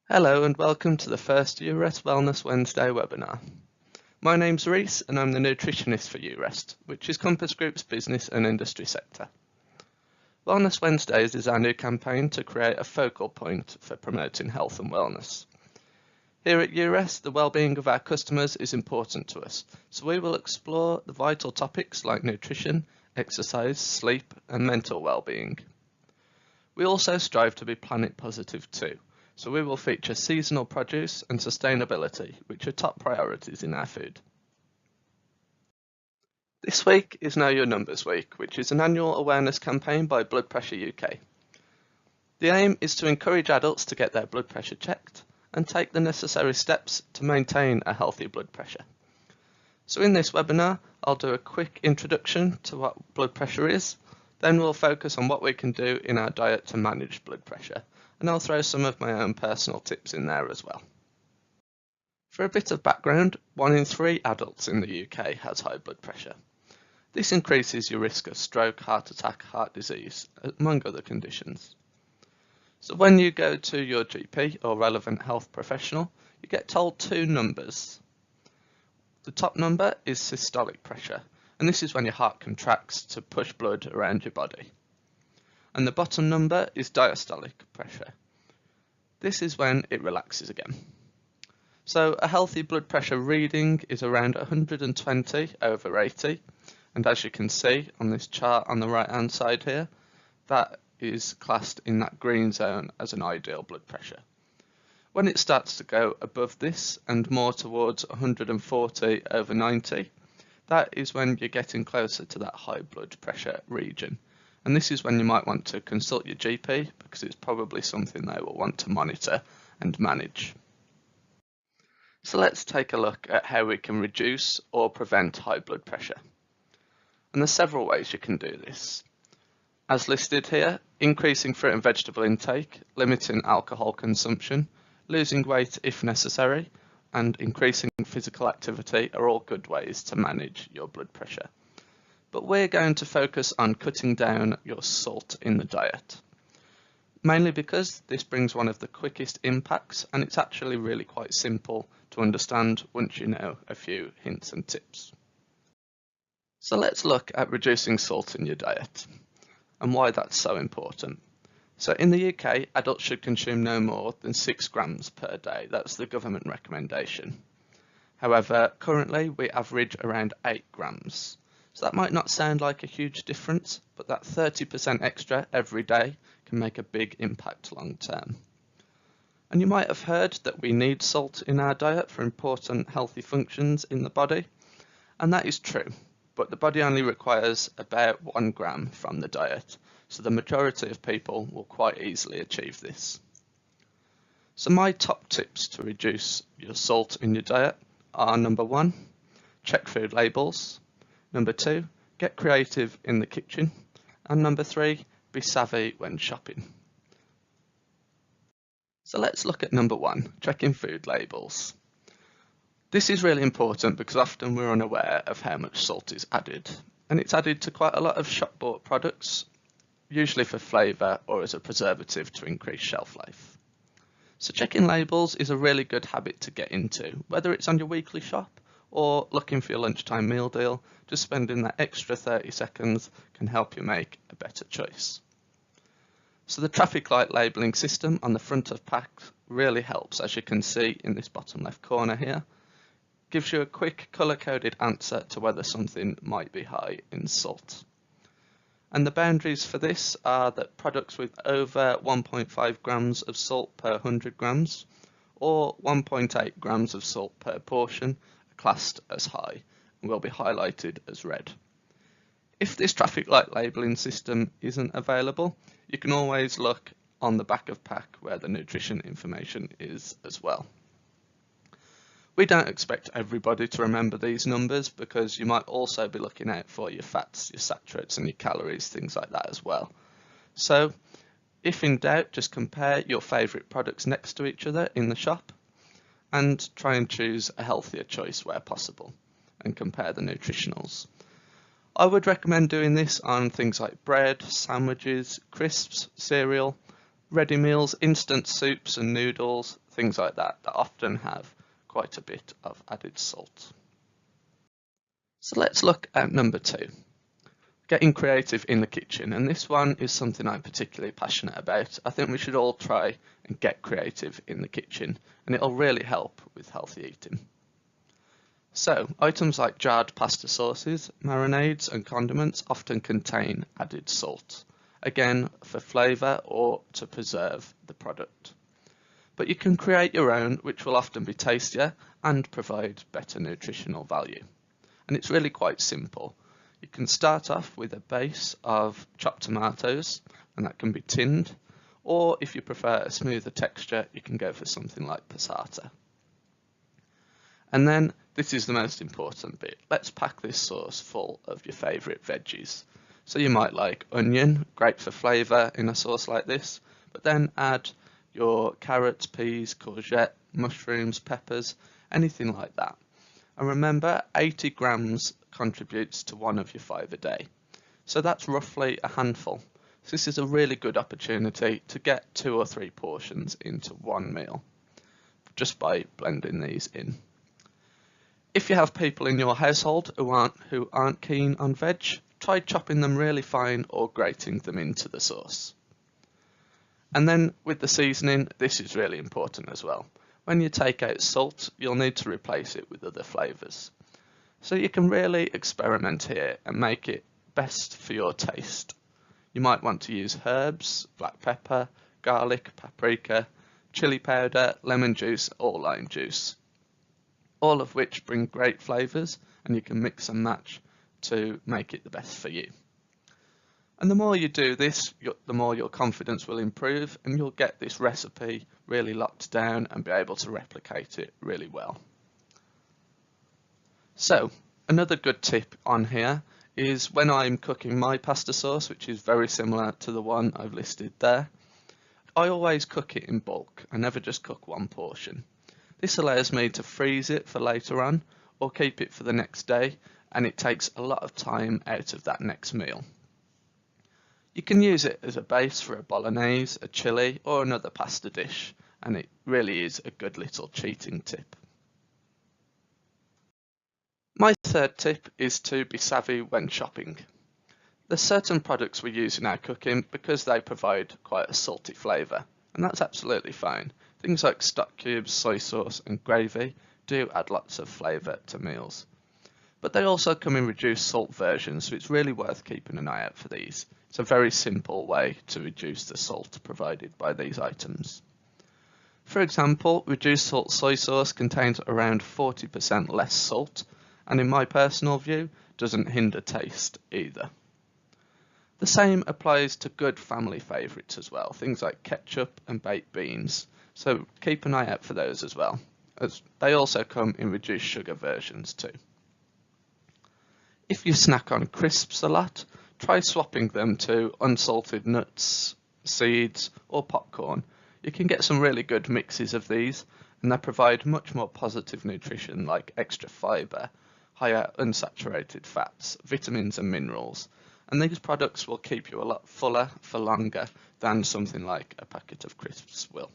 Hello and welcome to the first Eurest Wellness Wednesday webinar. My name's Reese and I'm the nutritionist for Eurest, which is Compass Group's business and industry sector. Wellness Wednesdays is our new campaign to create a focal point for promoting health and wellness. Here at Eurest, the well-being of our customers is important to us, so we will explore the vital topics like nutrition, exercise, sleep and mental well-being. We also strive to be planet positive too. So we will feature seasonal produce and sustainability, which are top priorities in our food. This week is Know Your Numbers Week, which is an annual awareness campaign by Blood Pressure UK. The aim is to encourage adults to get their blood pressure checked and take the necessary steps to maintain a healthy blood pressure. So in this webinar, I'll do a quick introduction to what blood pressure is, then we'll focus on what we can do in our diet to manage blood pressure. And I'll throw some of my own personal tips in there as well. For a bit of background, 1 in 3 adults in the UK has high blood pressure. This increases your risk of stroke, heart attack, heart disease, among other conditions. So when you go to your GP or relevant health professional, you get told 2 numbers. The top number is systolic pressure, and this is when your heart contracts to push blood around your body. And the bottom number is diastolic pressure. This is when it relaxes again. So a healthy blood pressure reading is around 120 over 80. And as you can see on this chart on the right hand side here, that is classed in that green zone as an ideal blood pressure. When it starts to go above this and more towards 140 over 90, that is when you're getting closer to that high blood pressure region. And this is when you might want to consult your GP because it's probably something they will want to monitor and manage. So let's take a look at how we can reduce or prevent high blood pressure. And there's several ways you can do this. As listed here, increasing fruit and vegetable intake, limiting alcohol consumption, losing weight if necessary, and increasing physical activity are all good ways to manage your blood pressure. But we're going to focus on cutting down your salt in the diet, mainly because this brings one of the quickest impacts and it's actually really quite simple to understand once you know a few hints and tips. So let's look at reducing salt in your diet and why that's so important. So in the UK, adults should consume no more than 6 grams per day. That's the government recommendation. However, currently we average around 8 grams. So that might not sound like a huge difference, but that 30% extra every day can make a big impact long term. And you might have heard that we need salt in our diet for important healthy functions in the body, and that is true, but the body only requires about 1 gram from the diet, so the majority of people will quite easily achieve this. So my top tips to reduce your salt in your diet are: number 1, check food labels. Number 2, get creative in the kitchen. And number 3, be savvy when shopping. So let's look at number 1, checking food labels. This is really important because often we're unaware of how much salt is added. And it's added to quite a lot of shop-bought products, usually for flavour or as a preservative to increase shelf life. So checking labels is a really good habit to get into, whether it's on your weekly shop or looking for your lunchtime meal deal. Just spending that extra 30 seconds can help you make a better choice. So the traffic light labelling system on the front of packs really helps, as you can see in this bottom left corner here. Gives you a quick colour-coded answer to whether something might be high in salt. And the boundaries for this are that products with over 1.5 grams of salt per 100 grams or 1.8 grams of salt per portion are classed as high and will be highlighted as red. If this traffic light labelling system isn't available, you can always look on the back of pack where the nutrition information is as well. We don't expect everybody to remember these numbers because you might also be looking out for your fats, your saturates and your calories, things like that as well. So if in doubt, just compare your favourite products next to each other in the shop and try and choose a healthier choice where possible and compare the nutritionals. I would recommend doing this on things like bread, sandwiches, crisps, cereal, ready meals, instant soups and noodles, things like that often have quite a bit of added salt. So let's look at number 2, getting creative in the kitchen, and this one is something I'm particularly passionate about. I think we should all try and get creative in the kitchen, and it'll really help with healthy eating. So, items like jarred pasta sauces, marinades and condiments often contain added salt, again for flavour or to preserve the product. But you can create your own, which will often be tastier and provide better nutritional value. And it's really quite simple. You can start off with a base of chopped tomatoes, and that can be tinned, or if you prefer a smoother texture, you can go for something like passata. And then, this is the most important bit, let's pack this sauce full of your favourite veggies. So you might like onion, great for flavour in a sauce like this, but then add your carrots, peas, courgette, mushrooms, peppers, anything like that. And remember, 80 grams contributes to 1 of your 5 a day. So that's roughly a handful. So this is a really good opportunity to get 2 or 3 portions into one meal, just by blending these in. If you have people in your household who aren't keen on veg, try chopping them really fine or grating them into the sauce. And then with the seasoning, this is really important as well. When you take out salt, you'll need to replace it with other flavours. So you can really experiment here and make it best for your taste. You might want to use herbs, black pepper, garlic, paprika, chili powder, lemon juice or lime juice. All of which bring great flavours, and you can mix and match to make it the best for you. And the more you do this, the more your confidence will improve, and you'll get this recipe really locked down and be able to replicate it really well. So, another good tip on here is when I'm cooking my pasta sauce, which is very similar to the one I've listed there, I always cook it in bulk. I never just cook one portion. This allows me to freeze it for later on or keep it for the next day, and it takes a lot of time out of that next meal. You can use it as a base for a bolognese, a chili or another pasta dish, and it really is a good little cheating tip. My third tip is to be savvy when shopping. There's certain products we use in our cooking because they provide quite a salty flavour, and that's absolutely fine. Things like stock cubes, soy sauce and gravy do add lots of flavour to meals. But they also come in reduced salt versions, so it's really worth keeping an eye out for these. It's a very simple way to reduce the salt provided by these items. For example, reduced salt soy sauce contains around 40% less salt, and in my personal view, doesn't hinder taste either. The same applies to good family favourites as well, things like ketchup and baked beans. So keep an eye out for those as well, as they also come in reduced sugar versions too. If you snack on crisps a lot, try swapping them to unsalted nuts, seeds or popcorn. You can get some really good mixes of these, and they provide much more positive nutrition like extra fibre, higher unsaturated fats, vitamins and minerals. And these products will keep you a lot fuller for longer than something like a packet of crisps will.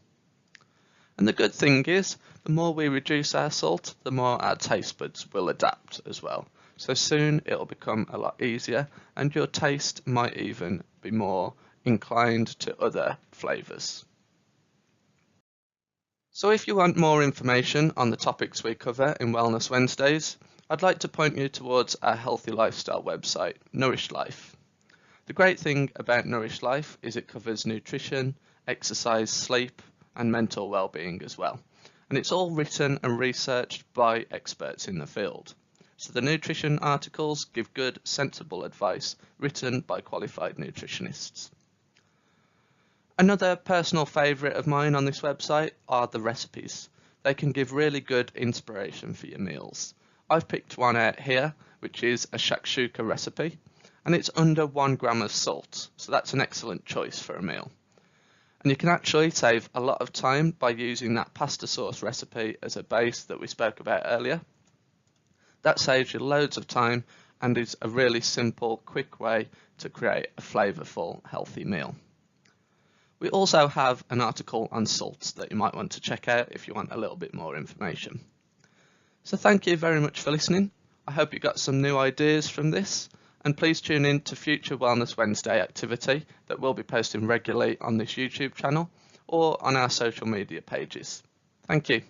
And the good thing is, the more we reduce our salt, the more our taste buds will adapt as well. So soon it'll become a lot easier, and your taste might even be more inclined to other flavours. So if you want more information on the topics we cover in Wellness Wednesdays, I'd like to point you towards our healthy lifestyle website, Nourish Life. The great thing about Nourish Life is it covers nutrition, exercise, sleep, and mental well-being as well. And it's all written and researched by experts in the field. So the nutrition articles give good, sensible advice written by qualified nutritionists. Another personal favourite of mine on this website are the recipes. They can give really good inspiration for your meals. I've picked one out here, which is a shakshuka recipe, and it's under 1 gram of salt, so that's an excellent choice for a meal. And you can actually save a lot of time by using that pasta sauce recipe as a base that we spoke about earlier. That saves you loads of time and is a really simple, quick way to create a flavourful, healthy meal. We also have an article on salt that you might want to check out if you want a little bit more information. So thank you very much for listening. I hope you got some new ideas from this, and please tune in to future Wellness Wednesday activity that we'll be posting regularly on this YouTube channel or on our social media pages. Thank you.